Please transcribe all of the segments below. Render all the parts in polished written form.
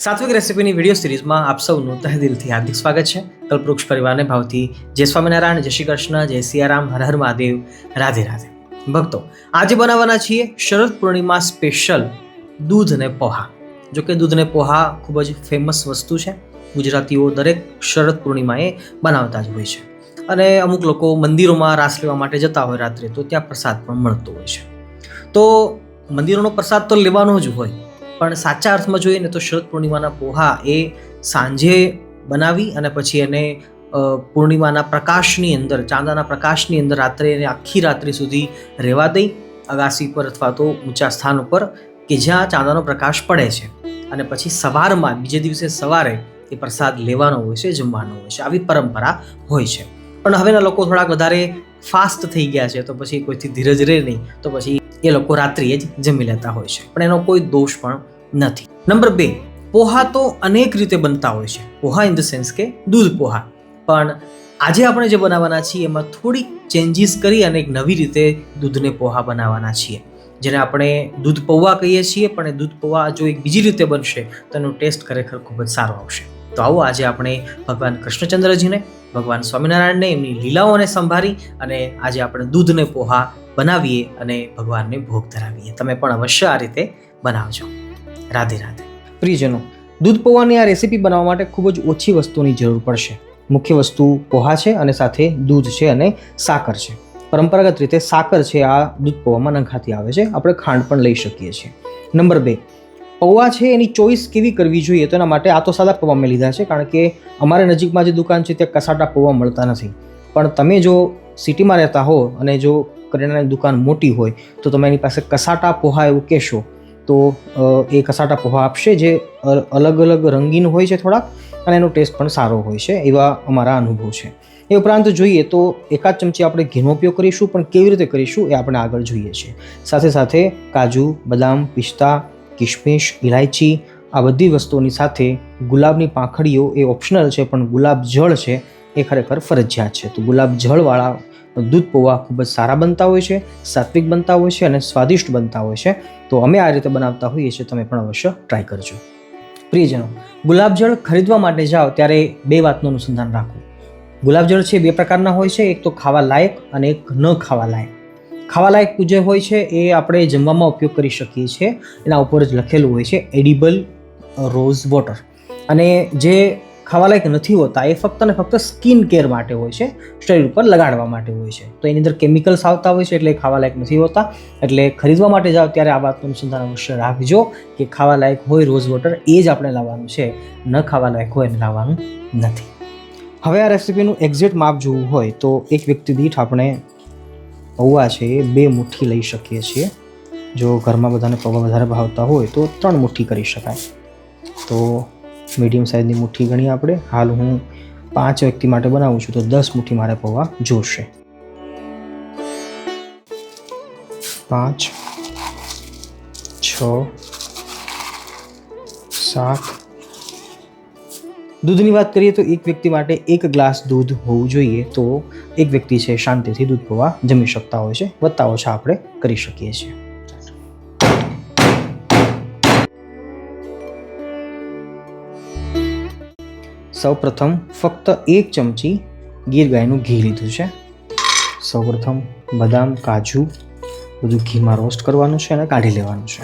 સાત્વિક રેસીપીની video સિરીઝમાં આપ સૌનું તહેદિલથી હાર્દિક સ્વાગત છે. કલ્પવૃક્ષ પરિવારને ભાવથી જય સ્વામિનારાયણ, જય શ્રી કૃષ્ણ, જય સિયારામ, હર હર મહાદેવ, રાધે રાધે. ભક્તો, આજે બનાવવાના છીએ શરદ પૂર્ણિમા સ્પેશિયલ દૂધ અને પોહા. જો કે દૂધ અને પોહા ખૂબ જ ફેમસ વસ્તુ છે. ગુજરાતીઓ દરેક શરદ પૂર્ણિમાએ બનાવતા જ હોય છે. અને અમુક લોકો મંદિરોમાં રાસ લેવા માટે જતા હોય રાત્રે, તો ત્યાં પ્રસાદ પણ મળતો હોય છે. તો મંદિરોનો પ્રસાદ તો લેવાનો જ હોય, પણ સાચા અર્થમાં જોઈએ ને તો શરદ પૂર્ણિમાના પોહા એ સાંજે બનાવી અને પછી એને પૂર્ણિમાના પ્રકાશની અંદર, ચાંદાના પ્રકાશની અંદર રાત્રે એને આખી રાત્રિ સુધી રહેવા દઈ અગાસી પર અથવા તો ઊંચા સ્થાન ઉપર કે જ્યાં ચાંદાનો પ્રકાશ પડે છે, અને પછી સવારમાં બીજે દિવસે સવારે એ પ્રસાદ લેવાનો હોય છે, જમવાનો હોય છે. આવી પરંપરા હોય છે. પણ હવેના લોકો થોડાક વધારે ફાસ્ટ થઈ ગયા છે, તો પછી કોઈથી ધીરજ રહે નહીં, તો પછી એ લોકો રાત્રિએ જ જમી લેતા હોય છે. પણ એનો કોઈ દોષ પણ નથી. નંબર 2, પોહા તો અનેક રીતે બનતા હોય છે. પોહા ઇન ધ સેન્સ કે દૂધ પોહા. પણ આજે આપણે જે બનાવવાના છીએ એમાં થોડીક ચેન્જીસ કરી અને એક નવી રીતે દૂધને પોહા બનાવવાના છીએ, જેને આપણે દૂધ પૌવા કહીએ છીએ. પણ એ દૂધ પૌવા જો એક બીજી રીતે બનશે તો એનો ટેસ્ટ ખરેખર ખૂબ જ સારો આવશે. તો આવો આજે આપણે ભગવાન કૃષ્ણચંદ્રજીને, ભગવાન સ્વામિનારાયણને, એમની લીલાઓને સંભાળી અને આજે આપણે દૂધને પોહા બનાવીએ અને ભગવાનને ભોગ ધરાવીએ. તમે પણ અવશ્ય આ રીતે બનાવજો. રાધે રાધે. પ્રિયજનો, દૂધ પૌવાની આ રેસીપી બનાવવા માટે ખૂબ જ ઓછી વસ્તુની જરૂર પડશે. મુખ્ય વસ્તુ પોહા છે અને સાથે દૂધ છે અને સાકર છે. પરંપરાગત રીતે સાકર છે આ દૂધ પૌવામાં નંખાતી આવે છે. આપણે ખાંડ પણ લઈ શકીએ છીએ. નંબર 2, પૌવા છે એની ચોઈસ કેવી કરવી જોઈએ, તો એના માટે આ તો સાદા પૌવા મેં લીધા છે, કારણ કે અમારે નજીકમાં જે દુકાન છે ત્યાં કસાટા પૌવા મળતા નથી. પણ તમે જો સિટીમાં રહેતા હો અને જો કરિયાણાની દુકાન મોટી હોય તો તમે એની પાસે કસાટા પોહા એવું કહેશો તો એ કસાટા પોહા આપશે, જે અલગ અલગ રંગીન હોય છે થોડાક, અને એનો ટેસ્ટ પણ સારો હોય છે. એવા અમારા અનુભવ છે. એ ઉપરાંત જોઈએ તો એકાદ ચમચી આપણે ઘીનો ઉપયોગ કરીશું, પણ કેવી રીતે કરીશું એ આપણે આગળ જોઈએ છીએ. સાથે સાથે કાજુ, બદામ, પિસ્તા, કિશમિશ, ઇલાયચી, આ બધી વસ્તુઓની સાથે ગુલાબની પાંખડીઓ એ ઓપ્શનલ છે, પણ ગુલાબ જળ છે એ ખરેખર ફરજિયાત છે. તો ગુલાબ જળવાળા દૂધ પૌવા ખૂબ જ સારા બનતા હોય છે, સાત્વિક બનતા હોય છે અને સ્વાદિષ્ટ બનતા હોય છે. તો અમે આ રીતે બનાવતા હોઈએ છીએ, તમે પણ અવશ્ય ટ્રાય કરજો. પ્રિયજનો, ગુલાબજળ ખરીદવા માટે જાઓ ત્યારે 2 વાતનું અનુસંધાન રાખવું. ગુલાબજળ છે 2 પ્રકારના હોય છે, એક તો ખાવા લાયક અને એક ન ખાવા લાયક. ખાવા લાયક જે હોય છે એ આપણે જમવામાં ઉપયોગ કરી શકીએ છીએ. એના ઉપર જ લખેલું હોય છે એડિબલ રોઝ વોટર. અને જે ખાવા લાયક નથી હોતા એ ફક્ત ને ફક્ત સ્કિન કેર માટે હોય છે, શરીર ઉપર લગાડવા માટે હોય છે. તો એની અંદર કેમિકલ્સ આવતા હોય છે, એટલે ખાવા લાયક નથી હોતા. એટલે ખરીદવા માટે જાઓ ત્યારે આ વાતનું અનુસંધાન અવશ્ય રાખજો કે ખાવા લાયક હોય રોઝ વોટર એ જ આપણે લાવવાનું છે, ન ખાવા લાયક હોય એને લાવવાનું નથી. હવે આ રેસીપીનું એક્ઝેક્ટ માપ જોવું હોય તો એક વ્યક્તિ દીઠ આપણે પૌવા છે એ 2 મુઠ્ઠી લઈ શકીએ છીએ. જો ઘરમાં બધાને પૌવા વધારે ભાવતા હોય તો 3 મુઠ્ઠી કરી શકાય. તો મીડિયમ સાઇઝની મુઠ્ઠી ગણી આપણે. હાલ હું 5 વ્યક્તિ માટે બનાવું છું તો 10 મુઠ્ઠી મારે પૌવા જોશે. 5, 6, 7. દૂધની વાત કરીએ તો એક વ્યક્તિ માટે 1 ગ્લાસ દૂધ હોવું જોઈએ, તો એક વ્યક્તિ છે શાંતિથી દૂધ પૌવા જમી શકતા હોય છે. વધતા ઓછા આપણે કરી શકીએ છીએ. સૌપ્રથમ ફક્ત 1 ચમચી ગીર ગાયનું ઘી લીધું છે. સૌપ્રથમ બદામ, કાજુ બધું ઘીમાં રોસ્ટ કરવાનું છે અને કાઢી લેવાનું છે.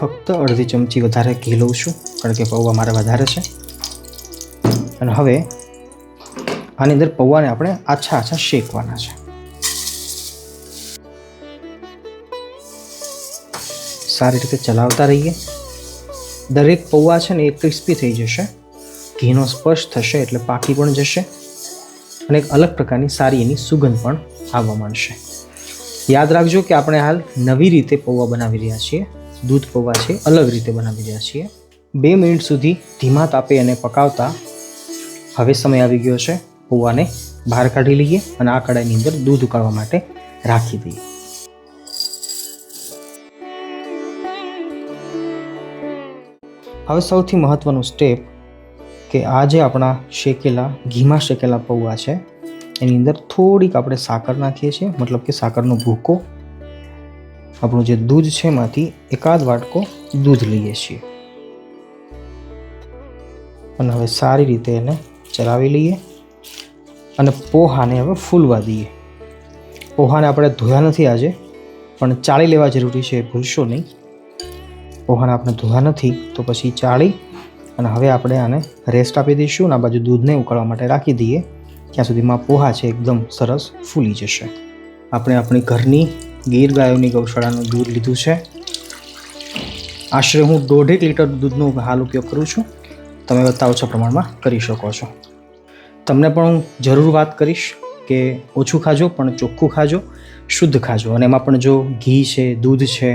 ફક્ત અડધી ચમચી વધારે ઘી લઉં છું, કારણ કે પૌવા મારે વધારે છે. અને હવે આની અંદર પૌવાને આપણે આછા શેકવાના છે. સારી રીતે ચલાવતા રહીએ. દરેક પૌવા છે ને એ ક્રિસ્પી થઈ જશે, ઘીનો સ્પર્શ થશે એટલે પાકી પણ જશે અને એક અલગ પ્રકારની સારી એની સુગંધ પણ આવવા માંડશે. યાદ રાખજો કે આપણે હાલ નવી રીતે પૌવા બનાવી રહ્યા છીએ. દૂધ પૌવા છે અલગ રીતે બનાવી રહ્યા છીએ. 2 મિનિટ સુધી ધીમા તાપે એને પકાવતા હવે સમય આવી ગયો છે પૌવાને બહાર કાઢી લઈએ અને આ કડાઈની અંદર દૂધ ઉકાળવા માટે રાખી દઈએ. હવે સૌથી મહત્વનું સ્ટેપ કે આ જે આપણા ઘીમાં શેકેલા પૌવા છે એની અંદર થોડીક આપણે સાકર નાખીએ છીએ, મતલબ કે સાકરનો ભૂકો. આપણું જે દૂધ છે એમાંથી એકાદ વાટકો દૂધ લઈએ છીએ અને હવે સારી રીતે એને ચલાવી લઈએ અને પોહાને હવે ફૂલવા દઈએ. પોહાને આપણે ધોયા નથી આજે, પણ ચાળી લેવા જરૂરી છે, ભૂલશો નહીં. પોહાને આપણે ધોયા નથી તો પછી ચાળી અને હવે આપણે આને રેસ્ટ આપી દઈશું અને આ બાજુ દૂધને ઉકળવા માટે રાખી દઈએ. ત્યાં સુધીમાં પોહા છે એકદમ સરસ ફૂલી જશે. આપણે આપણી ઘરની ગીર ગાયોની ગૌશાળાનું દૂધ લીધું છે. આશરે હું 1.5 લીટર દૂધનો હાલ ઉપયોગ કરું છું. તમે વધતા ઓછા પ્રમાણમાં કરી શકો છો. તમને પણ હું જરૂર વાત કરીશ કે ઓછું ખાજો પણ ચોખ્ખું ખાજો, શુદ્ધ ખાજો. અને એમાં પણ જો ઘી છે, દૂધ છે,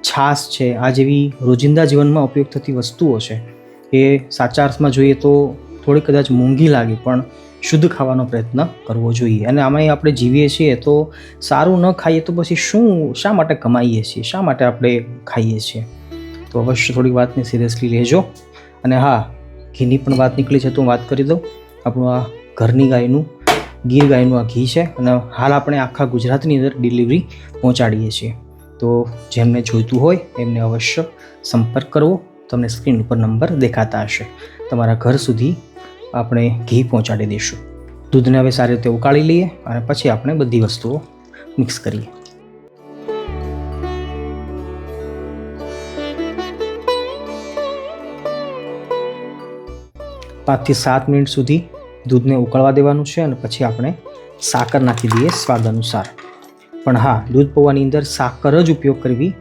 છાશ છે, આ જેવી રોજિંદા જીવનમાં ઉપયોગ થતી વસ્તુઓ છે એ સાચા અર્થમાં જોઈએ તો થોડી કદાચ મોંઘી લાગે પણ શુદ્ધ ખાવાનો પ્રયત્ન કરવો જોઈએ. અને આમાંય આપણે જીવીએ છીએ તો સારું ન ખાઈએ તો પછી શા માટે કમાઈએ છીએ, શા માટે આપણે ખાઈએ છીએ? તો અવશ્ય થોડી વાતને સિરિયસલી લેજો. અને હા, ઘીની પણ વાત નીકળી છે તો હું વાત કરી દઉં. આપણું આ ઘરની ગાયનું, ગીર ગાયનું આ ઘી છે અને હાલ આપણે આખા ગુજરાતની અંદર ડિલિવરી પહોંચાડીએ છીએ. તો જેમને જોઈતું હોય એમને અવશ્ય સંપર્ક કરવો. તમને સ્ક્રીન ઉપર નંબર દેખાતા હશે. તમારા ઘર સુધી આપણે ઘી પહોંચાડી દઈશું. દૂધને હવે સારી રીતે ઉકાળી લઈએ અને પછી આપણે બધી વસ્તુઓ મિક્સ કરીએ. પાંચથી 7 મિનિટ સુધી દૂધને ઉકળવા દેવાનું છે અને પછી આપણે સાકર નાખી દઈએ સ્વાદ અનુસાર. પણ હા, દૂધ પૌવાની અંદર સાકર જ ઉપયોગ કરવી.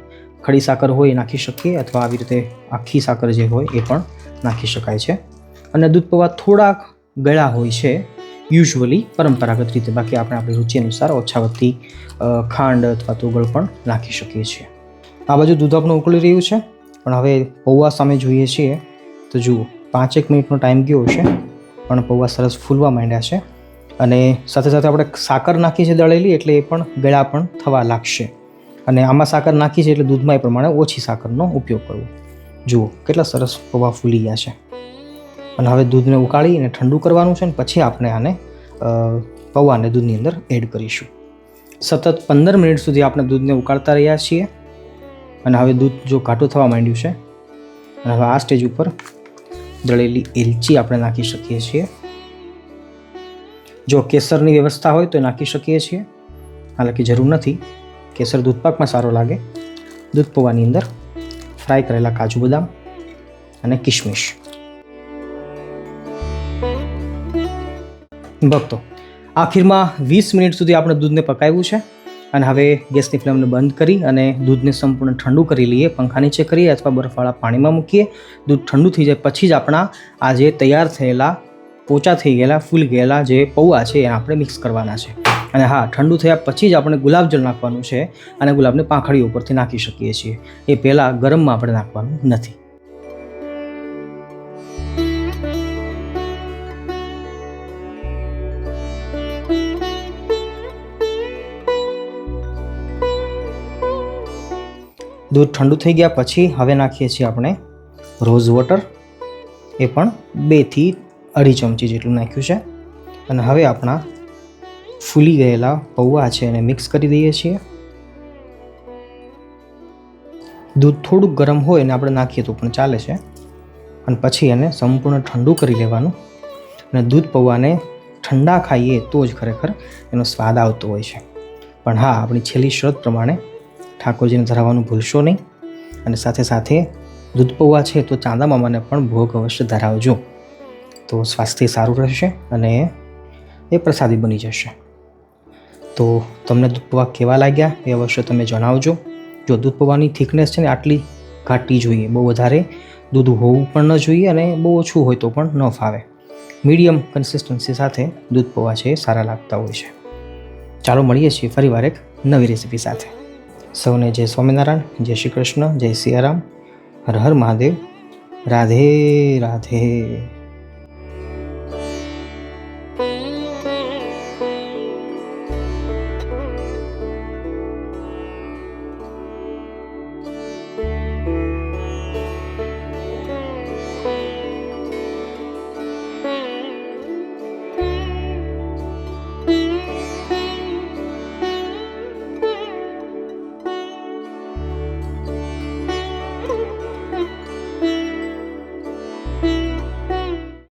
ખડી સાકર હોય એ નાખી શકીએ અથવા આવી રીતે આખી સાકર જે હોય એ પણ નાખી શકાય છે. અને દૂધ પૌવા થોડાક ગળા હોય છે યુઝ્યુઅલી, પરંપરાગત રીતે. બાકી આપણે આપણી રુચિ અનુસાર ઓછા વધતી ખાંડ અથવા તો ગળ પણ નાખી શકીએ છીએ. આ બાજુ દૂધ આપણું ઉકળી રહ્યું છે પણ હવે પૌવા સામે જોઈએ છીએ તો જુઓ 5-1 મિનિટનો ટાઈમ ગયો છે પણ પૌવા સરસ ફૂલવા માંડ્યા છે. અને સાથે સાથે આપણે સાકર નાખી છે દળેલી, એટલે એ પણ ગળા પણ થવા લાગશે. અને આમાં સાકર નાખી છે એટલે દૂધમાં એ પ્રમાણે ઓછી સાકરનો ઉપયોગ કરવો. જુઓ કેટલા સરસ પૌવા ફૂલી ગયા છે. અને હવે દૂધને ઉકાળી અને ઠંડુ કરવાનું છે અને પછી આપણે આને પૌવાને દૂધની અંદર એડ કરીશું. સતત 15 મિનિટ સુધી આપણે દૂધને ઉકાળતા રહ્યા છીએ અને હવે દૂધ જો ઘાટું થવા માંડ્યું છે અને હવે આ સ્ટેજ ઉપર દળેલી એલચી આપણે નાખી શકીએ છીએ. જો કેસરની વ્યવસ્થા હોય તો નાખી શકીએ છીએ, હાલાકી જરૂર નથી. કેસર દૂધપાકમાં સારો લાગે. દૂધ પૌવાની અંદર ફ્રાય કરેલા કાજુ બદામ અને કિશમિશ. ભક્તો, આખીરમાં 20 મિનિટ સુધી આપણે દૂધને પકાવ્યું છે અને હવે ગેસની ફ્લેમને બંધ કરી અને દૂધને સંપૂર્ણ ઠંડુ કરી લઈએ. પંખા નીચે કરીએ અથવા બરફવાળા પાણીમાં મૂકીએ. દૂધ ઠંડુ થઈ જાય પછી જ આપણા આ જે તૈયાર થયેલા, પોચા થઈ ગયેલા, ફૂલ ગયેલા જે પૌવા છે એ આપણે મિક્સ કરવાના છે. અને હા, ઠંડુ થયા પછી જ આપણે ગુલાબજળ નાખવાનું છે અને ગુલાબને પાંખડીઓ ઉપરથી નાખી શકીએ છીએ. એ પહેલાં ગરમમાં આપણે નાખવાનું નથી. દૂધ ઠંડુ થઈ ગયા પછી હવે નાખીએ છીએ આપણે રોઝ વોટર. એ પણ 2 થી 2.5 ચમચી જેટલું નાખ્યું છે. અને હવે આપણા ફૂલી ગયેલા પૌવા છે એને મિક્સ કરી દઈએ છીએ. દૂધ થોડુંક ગરમ હોય અને આપણે નાખીએ તો પણ ચાલે છે. અને પછી એને સંપૂર્ણ ઠંડુ કરી લેવાનું. અને દૂધ પૌવાને ઠંડા ખાઈએ તો જ ખરેખર એનો સ્વાદ આવતો હોય છે. પણ હા, આપણી છેલ્લી શરત પ્રમાણે ઠાકોરજીને ધરાવવાનું ભૂલશો નહીં. અને સાથે સાથે દૂધ પૌવા છે તો ચાંદા મામાને પણ ભોગ અવશ્ય ધરાવજો, તો સ્વાસ્થ્ય સારું રહેશે અને એ પ્રસાદી બની જશે. તો તમને દૂધ પૌવા કેવા લાગ્યા એ અવશ્ય તમે જણાવજો. જો દૂધ પૌવાની થિકનેસ છે ને આટલી ઘાટી જોઈએ, બહુ વધારે દૂધ હોવું પણ ન જોઈએ અને બહુ ઓછું હોય તો પણ ન ફાવે. મીડિયમ કન્સિસ્ટન્સી સાથે દૂધ પૌવા છે એ સારા લાગતા હોય છે. ચાલો મળીએ છીએ ફરીવાર એક નવી રેસીપી સાથે. સૌને જય સ્વામિનારાયણ, જય શ્રી કૃષ્ણ, જય સિયારામ, હર હર મહાદેવ, રાધે રાધે.